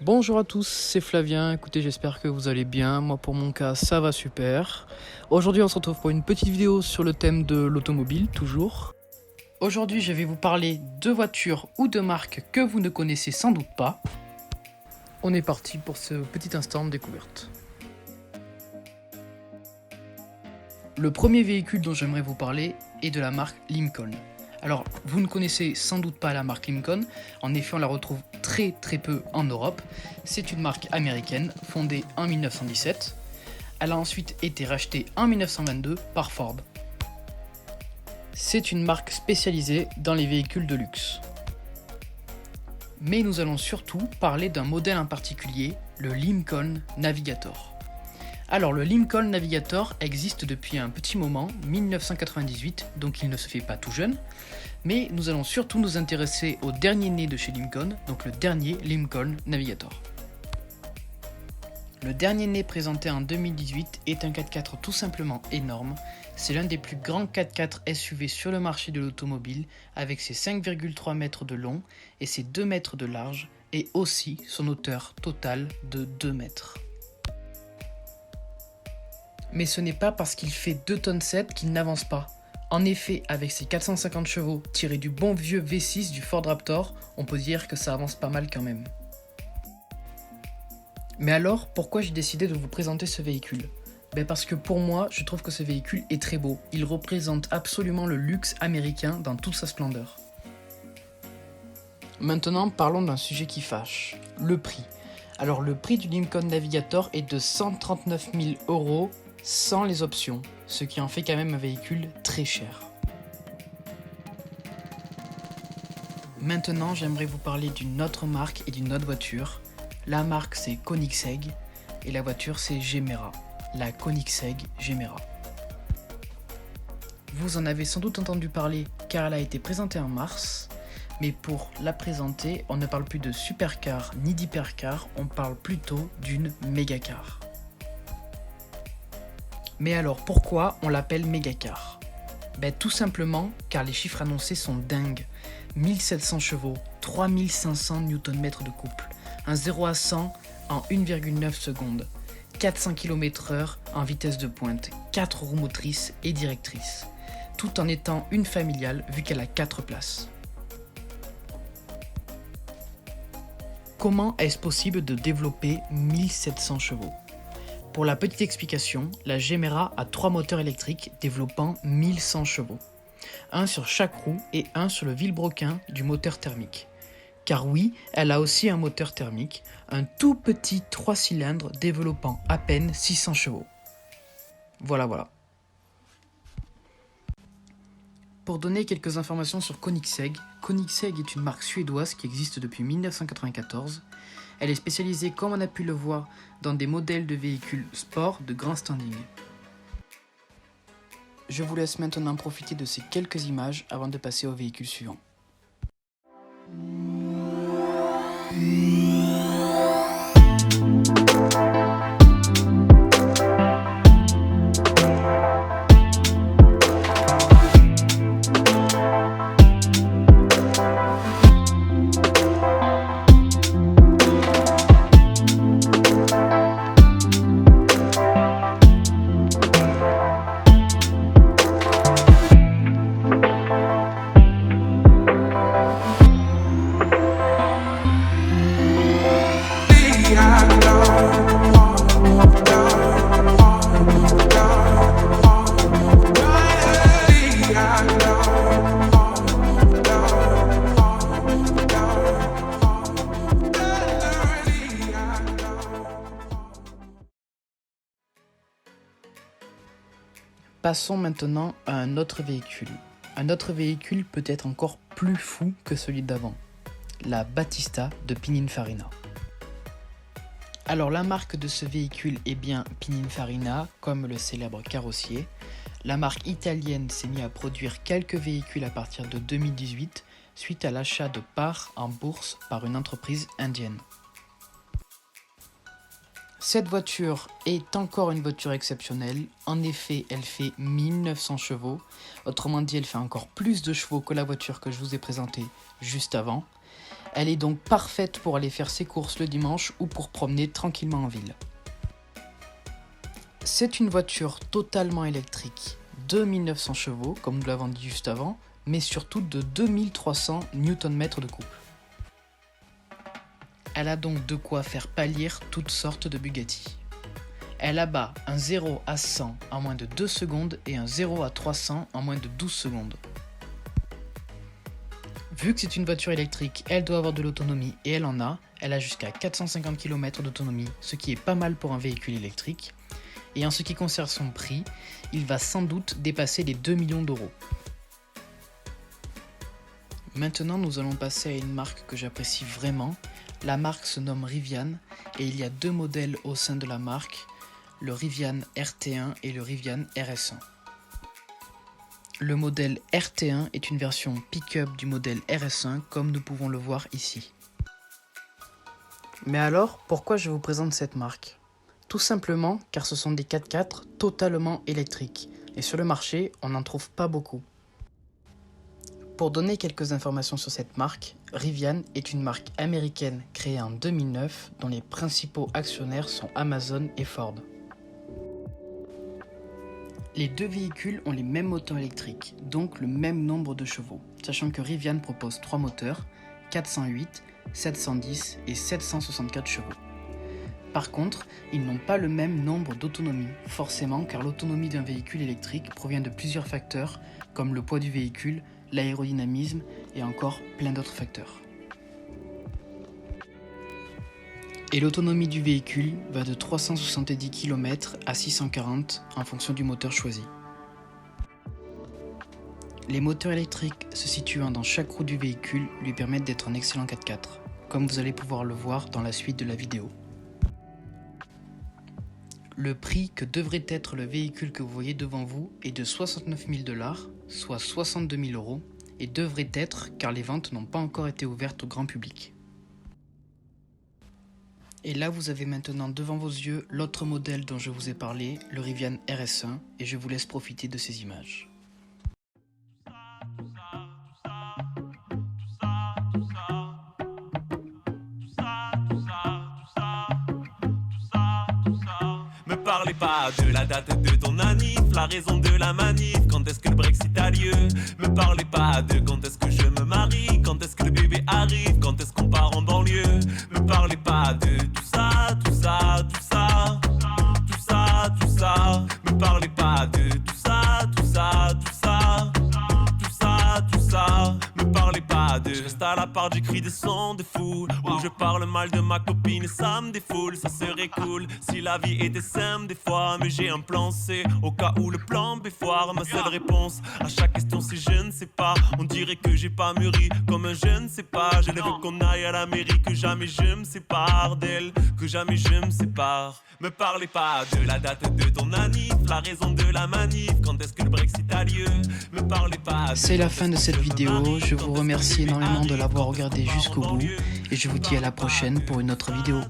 Bonjour à tous, c'est Flavien. Écoutez, j'espère que vous allez bien. Moi, pour mon cas, ça va super. Aujourd'hui, on se retrouve pour une petite vidéo sur le thème de l'automobile, toujours. Aujourd'hui, je vais vous parler de voitures ou de marques que vous ne connaissez sans doute pas. On est parti pour ce petit instant de découverte. Le premier véhicule dont j'aimerais vous parler est de la marque Lincoln. Alors, vous ne connaissez sans doute pas la marque Lincoln, en effet on la retrouve très peu en Europe. C'est une marque américaine fondée en 1917. Elle a ensuite été rachetée en 1922 par Ford. C'est une marque spécialisée dans les véhicules de luxe. Mais nous allons surtout parler d'un modèle en particulier, le Lincoln Navigator. Alors le Lincoln Navigator existe depuis un petit moment, 1998, donc il ne se fait pas tout jeune, mais nous allons surtout nous intéresser au dernier né de chez Lincoln, donc le dernier Lincoln Navigator. Le dernier né présenté en 2018 est un 4x4 tout simplement énorme, c'est l'un des plus grands 4x4 SUV sur le marché de l'automobile avec ses 5,3 mètres de long et ses 2 mètres de large et aussi son hauteur totale de 2 mètres. Mais ce n'est pas parce qu'il fait 2,7 tonnes qu'il n'avance pas. En effet, avec ses 450 chevaux tirés du bon vieux V6 du Ford Raptor, on peut dire que ça avance pas mal quand même. Mais alors, pourquoi j'ai décidé de vous présenter ce véhicule ? Parce que pour moi, je trouve que ce véhicule est très beau. Il représente absolument le luxe américain dans toute sa splendeur. Maintenant, parlons d'un sujet qui fâche, le prix. Alors le prix du Lincoln Navigator est de 139 000 € sans les options, ce qui en fait quand même un véhicule très cher. Maintenant, j'aimerais vous parler d'une autre marque et d'une autre voiture. La marque c'est Koenigsegg et la voiture c'est Gemera, la Koenigsegg Gemera. Vous en avez sans doute entendu parler car elle a été présentée en mars, mais pour la présenter, on ne parle plus de supercar ni d'hypercar, on parle plutôt d'une mégacar. Mais alors pourquoi on l'appelle mégacar ? Tout simplement car les chiffres annoncés sont dingues. 1700 chevaux, 3500 Nm de couple, un 0 à 100 en 1,9 secondes, 400 km/h en vitesse de pointe, 4 roues motrices et directrices, tout en étant une familiale vu qu'elle a 4 places. Comment est-ce possible de développer 1700 chevaux ? Pour la petite explication, la Gemera a 3 moteurs électriques développant 1100 chevaux. Un sur chaque roue et un sur le vilebrequin du moteur thermique. Car oui, elle a aussi un moteur thermique, un tout petit 3 cylindres développant à peine 600 chevaux. Voilà. Pour donner quelques informations sur Koenigsegg, Koenigsegg est une marque suédoise qui existe depuis 1994. Elle est spécialisée, comme on a pu le voir, dans des modèles de véhicules sport de grand standing. Je vous laisse maintenant profiter de ces quelques images avant de passer au véhicule suivant. Passons maintenant à un autre véhicule. Un autre véhicule peut être encore plus fou que celui d'avant. La Battista de Pininfarina. Alors la marque de ce véhicule est bien Pininfarina, comme le célèbre carrossier. La marque italienne s'est mise à produire quelques véhicules à partir de 2018, suite à l'achat de parts en bourse par une entreprise indienne. Cette voiture est encore une voiture exceptionnelle. En effet, elle fait 1900 chevaux. Autrement dit, elle fait encore plus de chevaux que la voiture que je vous ai présentée juste avant. Elle est donc parfaite pour aller faire ses courses le dimanche ou pour promener tranquillement en ville. C'est une voiture totalement électrique, de 1900 chevaux, comme nous l'avons dit juste avant, mais surtout de 2300 Nm de couple. Elle a donc de quoi faire pâlir toutes sortes de Bugatti. Elle abat un 0 à 100 en moins de 2 secondes et un 0 à 300 en moins de 12 secondes. Vu que c'est une voiture électrique, elle doit avoir de l'autonomie et elle en a. Elle a jusqu'à 450 km d'autonomie, ce qui est pas mal pour un véhicule électrique. Et en ce qui concerne son prix, il va sans doute dépasser les 2 millions d'euros. Maintenant, nous allons passer à une marque que j'apprécie vraiment. La marque se nomme Rivian et il y a 2 modèles au sein de la marque, le Rivian RT1 et le Rivian RS1. Le modèle RT1 est une version pick-up du modèle RS1 comme nous pouvons le voir ici. Mais alors, pourquoi je vous présente cette marque ? Tout simplement car ce sont des 4x4 totalement électriques et sur le marché, on n'en trouve pas beaucoup. Pour donner quelques informations sur cette marque, Rivian est une marque américaine créée en 2009 dont les principaux actionnaires sont Amazon et Ford. Les 2 véhicules ont les mêmes moteurs électriques, donc le même nombre de chevaux, sachant que Rivian propose 3 moteurs, 408, 710 et 764 chevaux. Par contre, ils n'ont pas le même nombre d'autonomie, forcément car l'autonomie d'un véhicule électrique provient de plusieurs facteurs, comme le poids du véhicule, l'aérodynamisme et encore plein d'autres facteurs. Et l'autonomie du véhicule va de 370 km à 640 en fonction du moteur choisi. Les moteurs électriques se situant dans chaque roue du véhicule lui permettent d'être un excellent 4x4, comme vous allez pouvoir le voir dans la suite de la vidéo. Le prix que devrait être le véhicule que vous voyez devant vous est de 69 000 $, soit 62 000 €, et devrait être car les ventes n'ont pas encore été ouvertes au grand public. Et là vous avez maintenant devant vos yeux l'autre modèle dont je vous ai parlé, le Rivian RS1, et je vous laisse profiter de ces images. Me parlez pas de la date de ton anniv, la raison de la manif, quand est-ce que le Brexit a lieu. Me parlez pas de quand est-ce que je me marie, quand est-ce que le bébé arrive, quand est-ce qu'on part en banlieue. Me parlez pas de tout ça, tout ça, tout ça, tout ça, tout ça. Me parlez pas de tout ça, tout ça, tout ça, tout ça, tout ça. Me parlez pas de je reste à la part, j'écris des sons de fou, où je parle mal de ma copine et ça me défoule. Ça serait cool si la vie était simple des fois, mais j'ai un plan C au cas où le plan B foire. Ma seule réponse à chaque question c'est je ne sais pas. On dirait que j'ai pas mûri comme un je ne sais pas. Je veux qu'on aille à la mairie, que jamais je me sépare d'elle, que jamais je me sépare. Me parlez pas de la date de ton anniv, la raison de la manif, quand est-ce que le Brexit a lieu. Me parlez pas. C'est la fin de cette vidéo, je vous remercie énormément de l'avoir regardé jusqu'au bout et je vous dis à la prochaine pour une autre vidéo.